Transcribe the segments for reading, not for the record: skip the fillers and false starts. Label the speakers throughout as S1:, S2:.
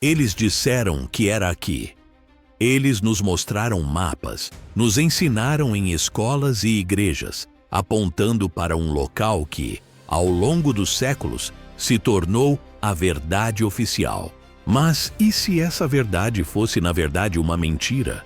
S1: Eles disseram que era aqui. Eles nos mostraram mapas, nos ensinaram em escolas e igrejas, apontando para um local que, ao longo dos séculos, se tornou a verdade oficial. Mas e se essa verdade fosse, na verdade, uma mentira?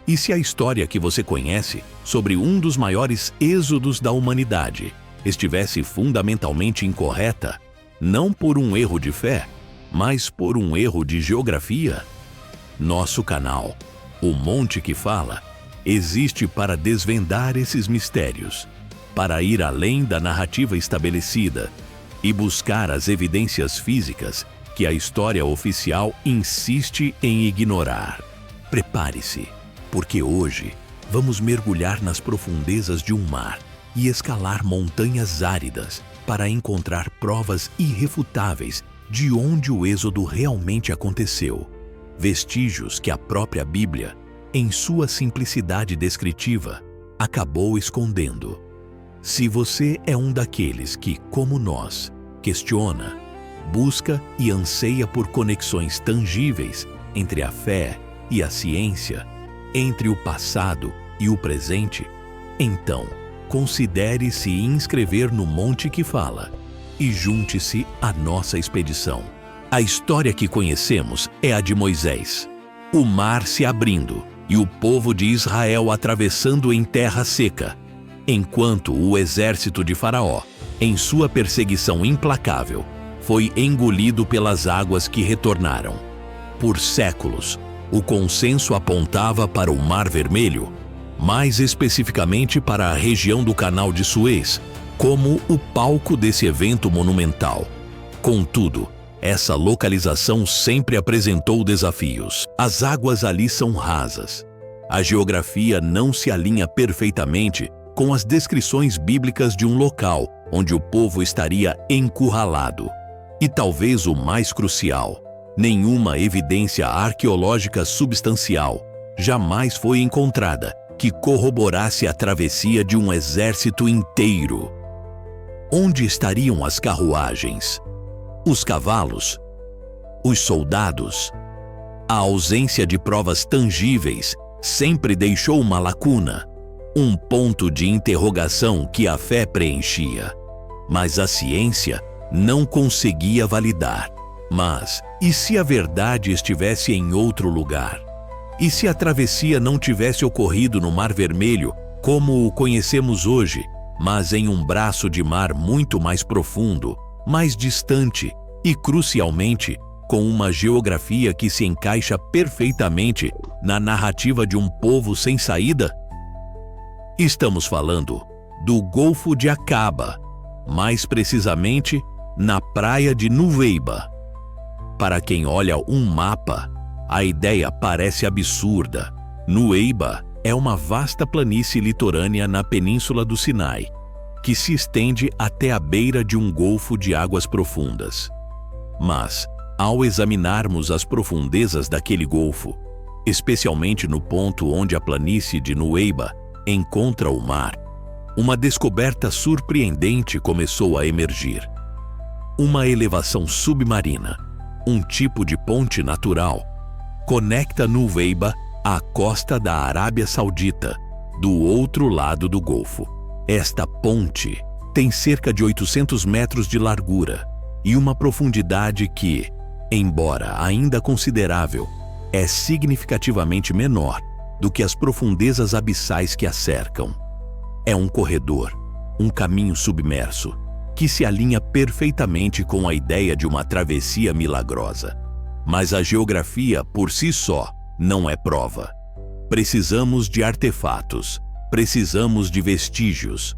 S1: E se a história que você conhece sobre um dos maiores êxodos da humanidade estivesse fundamentalmente incorreta, não por um erro de fé, mas por um erro de geografia? Nosso canal, O Monte que Fala, existe para desvendar esses mistérios, para ir além da narrativa estabelecida e buscar as evidências físicas que a história oficial insiste em ignorar. Prepare-se, porque hoje vamos mergulhar nas profundezas de um mar e escalar montanhas áridas para encontrar provas irrefutáveis de onde o êxodo realmente aconteceu. Vestígios que a própria Bíblia, em sua simplicidade descritiva, acabou escondendo. Se você é um daqueles que, como nós, questiona, busca e anseia por conexões tangíveis entre a fé e a ciência, entre o passado e o presente, então considere se inscrever no Monte que Fala e junte-se à nossa expedição. A história que conhecemos é a de Moisés, o mar se abrindo e o povo de Israel atravessando em terra seca, enquanto o exército de Faraó, em sua perseguição implacável, foi engolido pelas águas que retornaram. Por séculos, o consenso apontava para o Mar Vermelho, mais especificamente para a região do Canal de Suez, como o palco desse evento monumental. Contudo, essa localização sempre apresentou desafios. As águas ali são rasas. A geografia não se alinha perfeitamente com as descrições bíblicas de um local onde o povo estaria encurralado. E talvez o mais crucial, nenhuma evidência arqueológica substancial jamais foi encontrada que corroborasse a travessia de um exército inteiro. Onde estariam as carruagens? Os cavalos? Os soldados? A ausência de provas tangíveis sempre deixou uma lacuna, um ponto de interrogação que a fé preenchia. Mas a ciência não conseguia validar. Mas, e se a verdade estivesse em outro lugar? E se a travessia não tivesse ocorrido no Mar Vermelho, como o conhecemos hoje, mas em um braço de mar muito mais profundo, mais distante e, crucialmente, com uma geografia que se encaixa perfeitamente na narrativa de um povo sem saída? Estamos falando do Golfo de Aqaba, mais precisamente na praia de Nuweiba. Para quem olha um mapa, a ideia parece absurda. Nuweiba é uma vasta planície litorânea na península do Sinai, que se estende até a beira de um golfo de águas profundas. Mas, ao examinarmos as profundezas daquele golfo, especialmente no ponto onde a planície de Nuweiba encontra o mar, uma descoberta surpreendente começou a emergir. Uma elevação submarina, um tipo de ponte natural, conecta Nuweiba à costa da Arábia Saudita, do outro lado do Golfo. Esta ponte tem cerca de 800 metros de largura e uma profundidade que, embora ainda considerável, é significativamente menor do que as profundezas abissais que a cercam. É um corredor, um caminho submerso, que se alinha perfeitamente com a ideia de uma travessia milagrosa. Mas a geografia, por si só, não é prova. Precisamos de artefatos, precisamos de vestígios.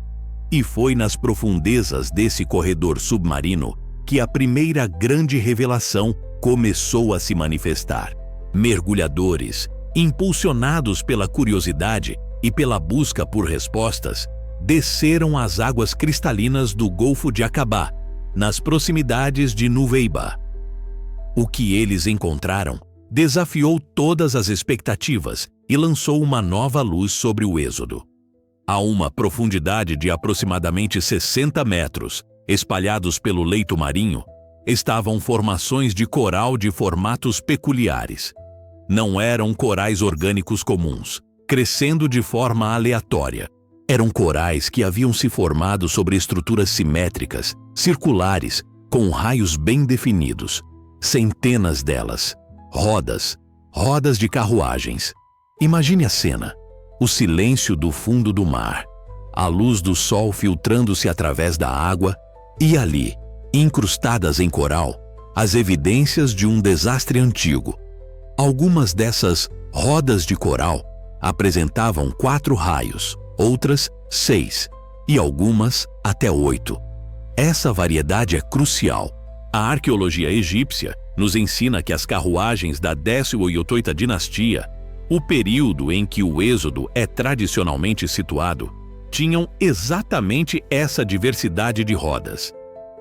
S1: E foi nas profundezas desse corredor submarino que a primeira grande revelação começou a se manifestar. Mergulhadores, impulsionados pela curiosidade e pela busca por respostas, desceram às águas cristalinas do Golfo de Aqaba, nas proximidades de Nuweiba. O que eles encontraram desafiou todas as expectativas e lançou uma nova luz sobre o êxodo. A uma profundidade de aproximadamente 60 metros, espalhados pelo leito marinho, estavam formações de coral de formatos peculiares. Não eram corais orgânicos comuns, crescendo de forma aleatória. Eram corais que haviam se formado sobre estruturas simétricas, circulares, com raios bem definidos. Centenas delas. Rodas de carruagens. Imagine a cena. O silêncio do fundo do mar. A luz do sol filtrando-se através da água e ali, incrustadas em coral, as evidências de um desastre antigo. Algumas dessas rodas de coral apresentavam 4 raios, outras 6 e algumas até 8. Essa variedade é crucial. A arqueologia egípcia nos ensina que as carruagens da 18ª dinastia, o período em que o Êxodo é tradicionalmente situado, tinham exatamente essa diversidade de rodas.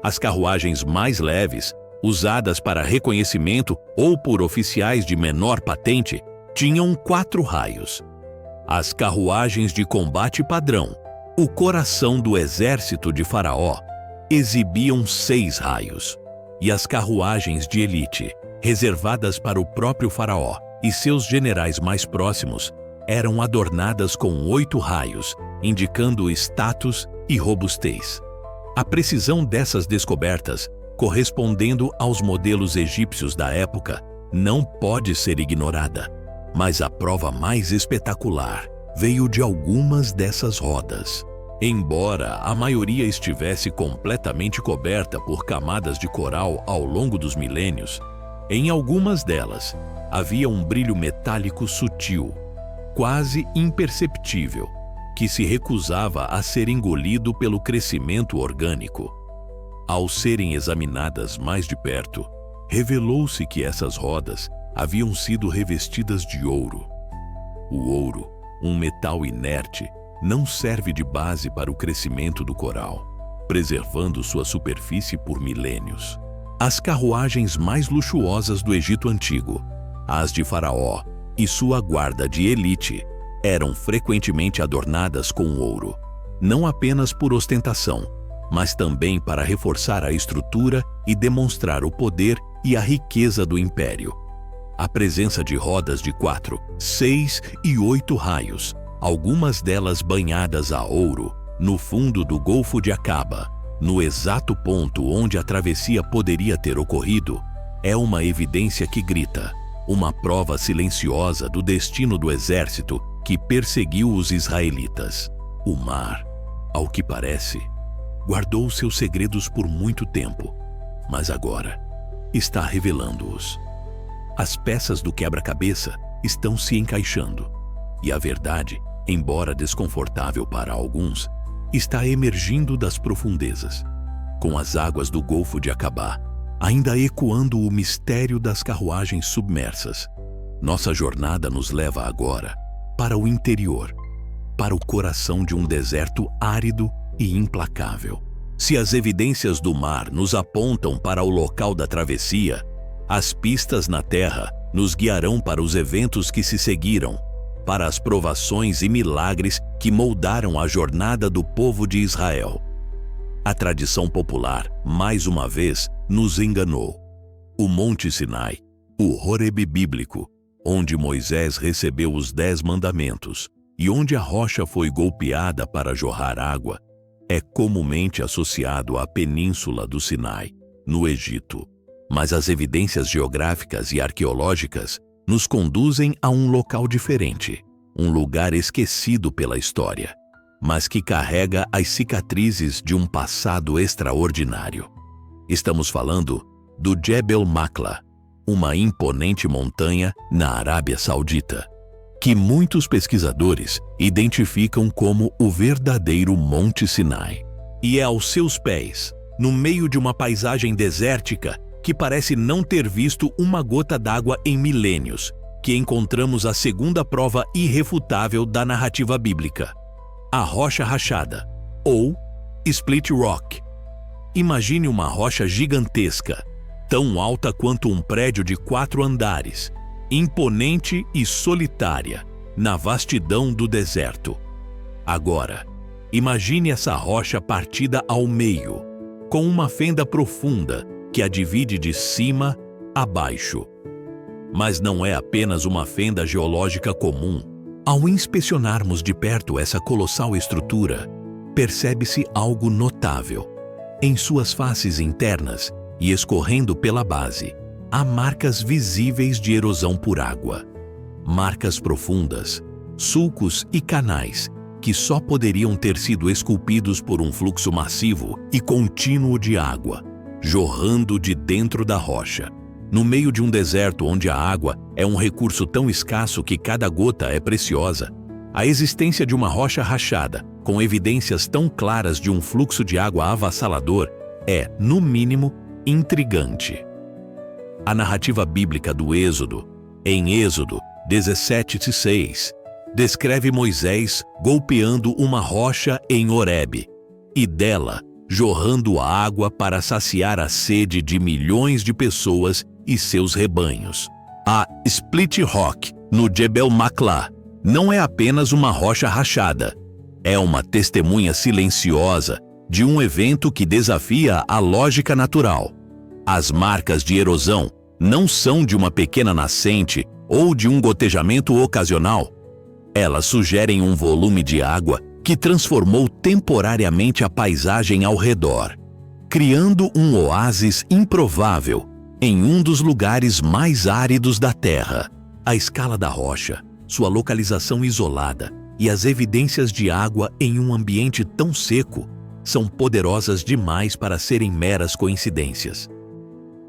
S1: As carruagens mais leves, usadas para reconhecimento ou por oficiais de menor patente, tinham 4 raios. As carruagens de combate padrão, o coração do exército de Faraó, exibiam 6 raios. E as carruagens de elite, reservadas para o próprio Faraó e seus generais mais próximos, eram adornadas com 8 raios, indicando status e robustez. A precisão dessas descobertas, correspondendo aos modelos egípcios da época, não pode ser ignorada. Mas a prova mais espetacular veio de algumas dessas rodas. Embora a maioria estivesse completamente coberta por camadas de coral ao longo dos milênios, em algumas delas havia um brilho metálico sutil, quase imperceptível, que se recusava a ser engolido pelo crescimento orgânico. Ao serem examinadas mais de perto, revelou-se que essas rodas haviam sido revestidas de ouro. O ouro, um metal inerte, não serve de base para o crescimento do coral, preservando sua superfície por milênios. As carruagens mais luxuosas do Egito Antigo, as de Faraó e sua guarda de elite, eram frequentemente adornadas com ouro, não apenas por ostentação, mas também para reforçar a estrutura e demonstrar o poder e a riqueza do império. A presença de rodas de 4, 6 e 8 raios, algumas delas banhadas a ouro, no fundo do Golfo de Aqaba, no exato ponto onde a travessia poderia ter ocorrido, é uma evidência que grita, uma prova silenciosa do destino do exército que perseguiu os israelitas. O mar, ao que parece, guardou seus segredos por muito tempo, mas agora está revelando-os. As peças do quebra-cabeça estão se encaixando, e a verdade, embora desconfortável para alguns, está emergindo das profundezas, com as águas do Golfo de Aqaba ainda ecoando o mistério das carruagens submersas. Nossa jornada nos leva agora para o interior, para o coração de um deserto árido e implacável. Se as evidências do mar nos apontam para o local da travessia, as pistas na terra nos guiarão para os eventos que se seguiram, para as provações e milagres que moldaram a jornada do povo de Israel. A tradição popular, mais uma vez, nos enganou. O Monte Sinai, o Horeb bíblico, onde Moisés recebeu os 10 mandamentos e onde a rocha foi golpeada para jorrar água, é comumente associado à Península do Sinai, no Egito. Mas as evidências geográficas e arqueológicas nos conduzem a um local diferente, um lugar esquecido pela história, mas que carrega as cicatrizes de um passado extraordinário. Estamos falando do Jebel Makla, uma imponente montanha na Arábia Saudita, que muitos pesquisadores identificam como o verdadeiro Monte Sinai. E é aos seus pés, no meio de uma paisagem desértica que parece não ter visto uma gota d'água em milênios, que encontramos a segunda prova irrefutável da narrativa bíblica: a Rocha Rachada, ou Split Rock. Imagine uma rocha gigantesca, tão alta quanto um prédio de 4 andares, imponente e solitária, na vastidão do deserto. Agora, imagine essa rocha partida ao meio, com uma fenda profunda que a divide de cima a baixo. Mas não é apenas uma fenda geológica comum. Ao inspecionarmos de perto essa colossal estrutura, percebe-se algo notável. Em suas faces internas e escorrendo pela base, há marcas visíveis de erosão por água. Marcas profundas, sulcos e canais que só poderiam ter sido esculpidos por um fluxo massivo e contínuo de água, jorrando de dentro da rocha. No meio de um deserto onde a água é um recurso tão escasso que cada gota é preciosa, a existência de uma rocha rachada, com evidências tão claras de um fluxo de água avassalador, é, no mínimo, intrigante. A narrativa bíblica do Êxodo, em Êxodo 17:6, descreve Moisés golpeando uma rocha em Horebe e dela jorrando água para saciar a sede de milhões de pessoas e seus rebanhos. A Split Rock, no Jebel Makla, não é apenas uma rocha rachada. É uma testemunha silenciosa de um evento que desafia a lógica natural. As marcas de erosão não são de uma pequena nascente ou de um gotejamento ocasional. Elas sugerem um volume de água que transformou temporariamente a paisagem ao redor, criando um oásis improvável em um dos lugares mais áridos da Terra. A escala da rocha, sua localização isolada e as evidências de água em um ambiente tão seco são poderosas demais para serem meras coincidências.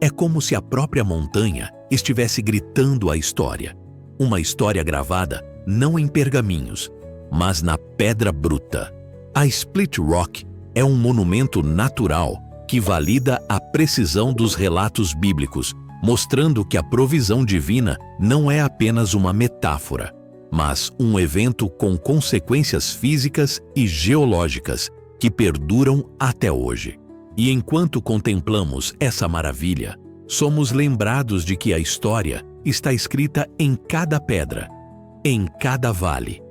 S1: É como se a própria montanha estivesse gritando a história, uma história gravada não em pergaminhos, mas na pedra bruta. A Split Rock é um monumento natural que valida a precisão dos relatos bíblicos, mostrando que a provisão divina não é apenas uma metáfora, mas um evento com consequências físicas e geológicas que perduram até hoje. E enquanto contemplamos essa maravilha, somos lembrados de que a história está escrita em cada pedra, em cada vale,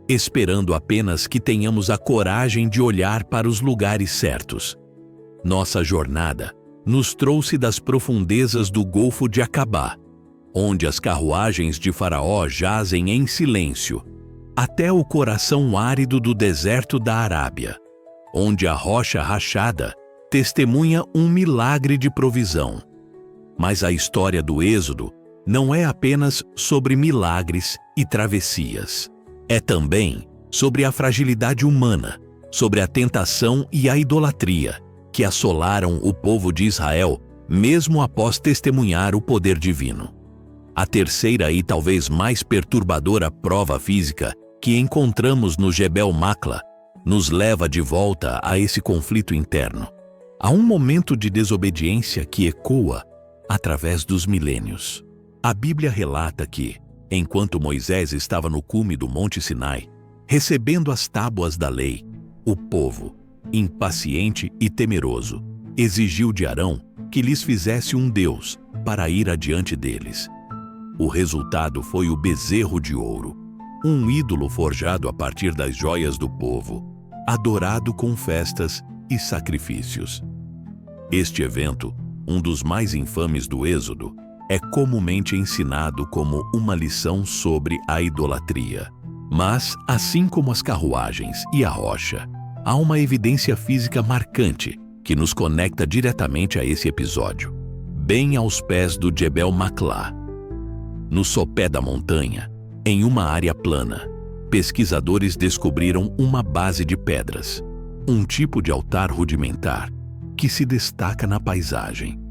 S1: esperando apenas que tenhamos a coragem de olhar para os lugares certos. Nossa jornada nos trouxe das profundezas do Golfo de Acabá, onde as carruagens de Faraó jazem em silêncio, até o coração árido do deserto da Arábia, onde a rocha rachada testemunha um milagre de provisão. Mas a história do Êxodo não é apenas sobre milagres e travessias. É também sobre a fragilidade humana, sobre a tentação e a idolatria que assolaram o povo de Israel, mesmo após testemunhar o poder divino. A terceira e talvez mais perturbadora prova física que encontramos no Jebel Makla nos leva de volta a esse conflito interno. Há um momento de desobediência que ecoa através dos milênios. A Bíblia relata que, enquanto Moisés estava no cume do Monte Sinai, recebendo as tábuas da lei, o povo, impaciente e temeroso, exigiu de Arão que lhes fizesse um Deus para ir adiante deles. O resultado foi o bezerro de ouro, um ídolo forjado a partir das joias do povo, adorado com festas e sacrifícios. Este evento, um dos mais infames do Êxodo, é comumente ensinado como uma lição sobre a idolatria. Mas, assim como as carruagens e a rocha, há uma evidência física marcante que nos conecta diretamente a esse episódio, bem aos pés do Jebel Makla. No sopé da montanha, em uma área plana, pesquisadores descobriram uma base de pedras, um tipo de altar rudimentar que se destaca na paisagem.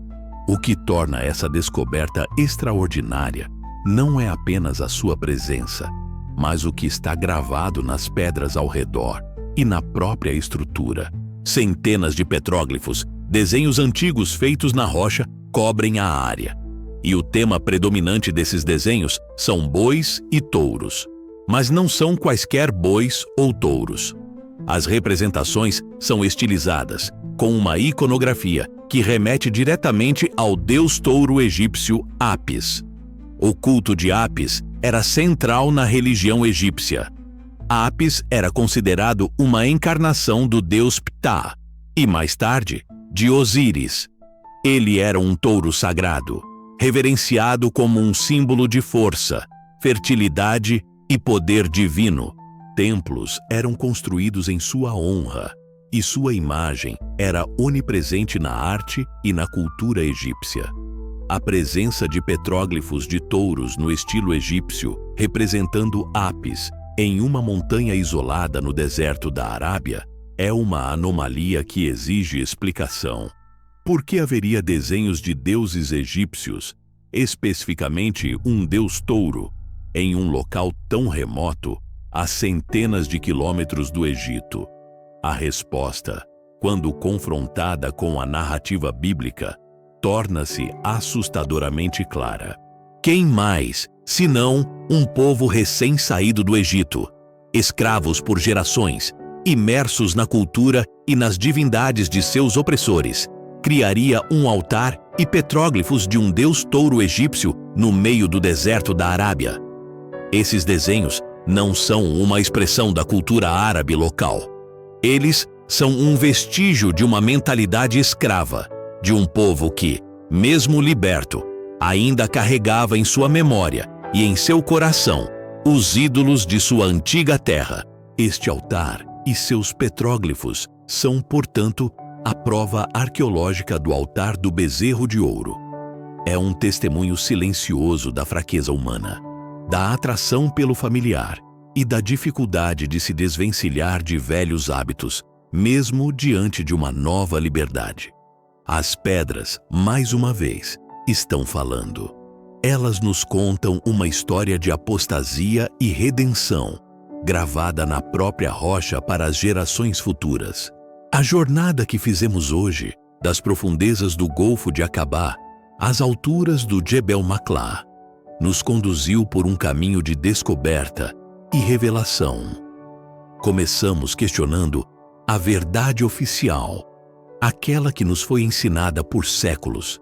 S1: O que torna essa descoberta extraordinária não é apenas a sua presença, mas o que está gravado nas pedras ao redor e na própria estrutura. Centenas de petróglifos, desenhos antigos feitos na rocha, cobrem a área. E o tema predominante desses desenhos são bois e touros. Mas não são quaisquer bois ou touros. As representações são estilizadas, com uma iconografia que remete diretamente ao deus touro egípcio Apis. O culto de Apis era central na religião egípcia. Apis era considerado uma encarnação do deus Ptah e, mais tarde, de Osíris. Ele era um touro sagrado, reverenciado como um símbolo de força, fertilidade e poder divino. Templos eram construídos em sua honra, e sua imagem era onipresente na arte e na cultura egípcia. A presença de petróglifos de touros no estilo egípcio, representando Apis, em uma montanha isolada no deserto da Arábia, é uma anomalia que exige explicação. Por que haveria desenhos de deuses egípcios, especificamente um deus touro, em um local tão remoto, a centenas de quilômetros do Egito? A resposta, quando confrontada com a narrativa bíblica, torna-se assustadoramente clara. Quem mais, senão um povo recém-saído do Egito, escravos por gerações, imersos na cultura e nas divindades de seus opressores, criaria um altar e petróglifos de um deus touro egípcio no meio do deserto da Arábia? Esses desenhos não são uma expressão da cultura árabe local. Eles são um vestígio de uma mentalidade escrava, de um povo que, mesmo liberto, ainda carregava em sua memória e em seu coração os ídolos de sua antiga terra. Este altar e seus petróglifos são, portanto, a prova arqueológica do altar do bezerro de ouro. É um testemunho silencioso da fraqueza humana, da atração pelo familiar e da dificuldade de se desvencilhar de velhos hábitos, mesmo diante de uma nova liberdade. As pedras, mais uma vez, estão falando. Elas nos contam uma história de apostasia e redenção, gravada na própria rocha para as gerações futuras. A jornada que fizemos hoje, das profundezas do Golfo de Aqaba às alturas do Jebel Makla, nos conduziu por um caminho de descoberta e revelação. Começamos questionando a verdade oficial, aquela que nos foi ensinada por séculos,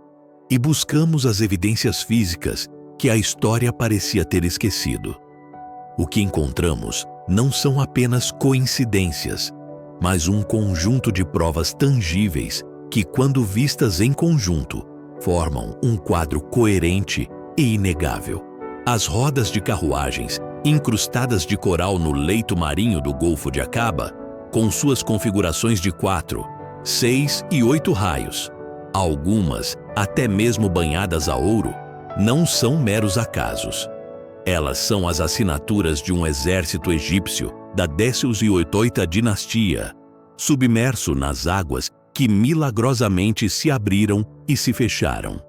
S1: e buscamos as evidências físicas que a história parecia ter esquecido. O que encontramos não são apenas coincidências, mas um conjunto de provas tangíveis que, quando vistas em conjunto, formam um quadro coerente e inegável. As rodas de carruagens, incrustadas de coral no leito marinho do Golfo de Aqaba, com suas configurações de 4, 6 e 8 raios, algumas até mesmo banhadas a ouro, não são meros acasos. Elas são as assinaturas de um exército egípcio da 18ª dinastia, submerso nas águas que milagrosamente se abriram e se fecharam.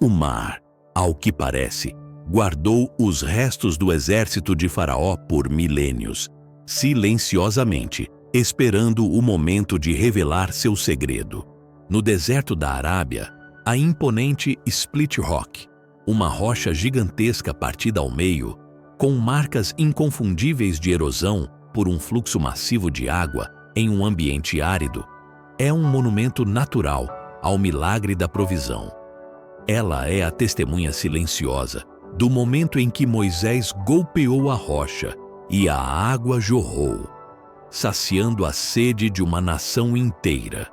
S1: O mar, ao que parece, guardou os restos do exército de Faraó por milênios, silenciosamente, esperando o momento de revelar seu segredo. No deserto da Arábia, a imponente Split Rock, uma rocha gigantesca partida ao meio, com marcas inconfundíveis de erosão por um fluxo massivo de água em um ambiente árido, é um monumento natural ao milagre da provisão. Ela é a testemunha silenciosa do momento em que Moisés golpeou a rocha e a água jorrou, saciando a sede de uma nação inteira.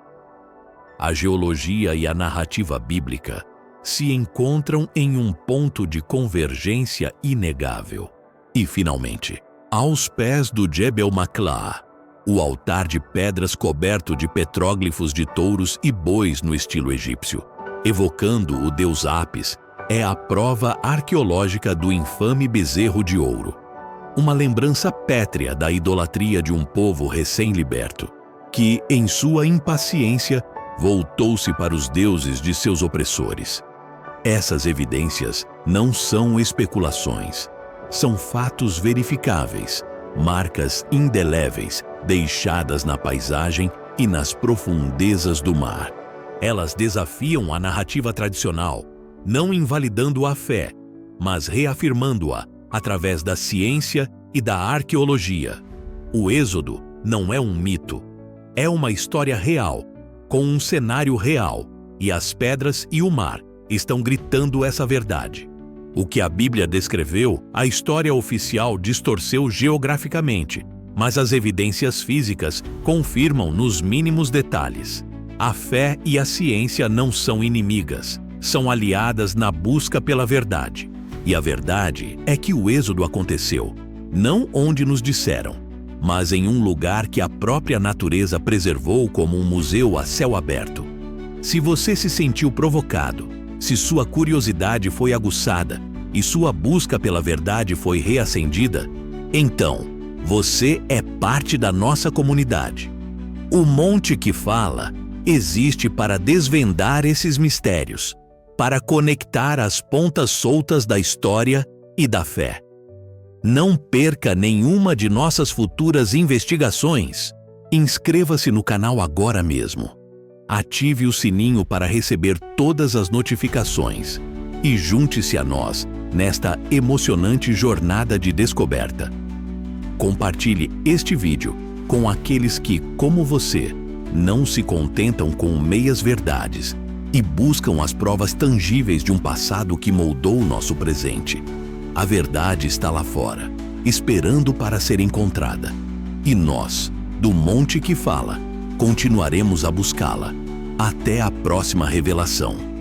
S1: A geologia e a narrativa bíblica se encontram em um ponto de convergência inegável. E, finalmente, aos pés do Jebel Makla, o altar de pedras coberto de petróglifos de touros e bois no estilo egípcio, evocando o deus Apis, é a prova arqueológica do infame bezerro de ouro. Uma lembrança pétrea da idolatria de um povo recém-liberto, que, em sua impaciência, voltou-se para os deuses de seus opressores. Essas evidências não são especulações, são fatos verificáveis, marcas indeléveis deixadas na paisagem e nas profundezas do mar. Elas desafiam a narrativa tradicional, não invalidando a fé, mas reafirmando-a através da ciência e da arqueologia. O Êxodo não é um mito, é uma história real, com um cenário real, e as pedras e o mar estão gritando essa verdade. O que a Bíblia descreveu, a história oficial distorceu geograficamente, mas as evidências físicas confirmam nos mínimos detalhes. A fé e a ciência não são inimigas, são aliadas na busca pela verdade. E a verdade é que o êxodo aconteceu, não onde nos disseram, mas em um lugar que a própria natureza preservou como um museu a céu aberto. Se você se sentiu provocado, se sua curiosidade foi aguçada e sua busca pela verdade foi reacendida, então você é parte da nossa comunidade. O Monte que Fala existe para desvendar esses mistérios, para conectar as pontas soltas da história e da fé. Não perca nenhuma de nossas futuras investigações. Inscreva-se no canal agora mesmo. Ative o sininho para receber todas as notificações e junte-se a nós nesta emocionante jornada de descoberta. Compartilhe este vídeo com aqueles que, como você, não se contentam com meias verdades e buscam as provas tangíveis de um passado que moldou o nosso presente. A verdade está lá fora, esperando para ser encontrada. E nós, do Monte que Fala, continuaremos a buscá-la até a próxima revelação.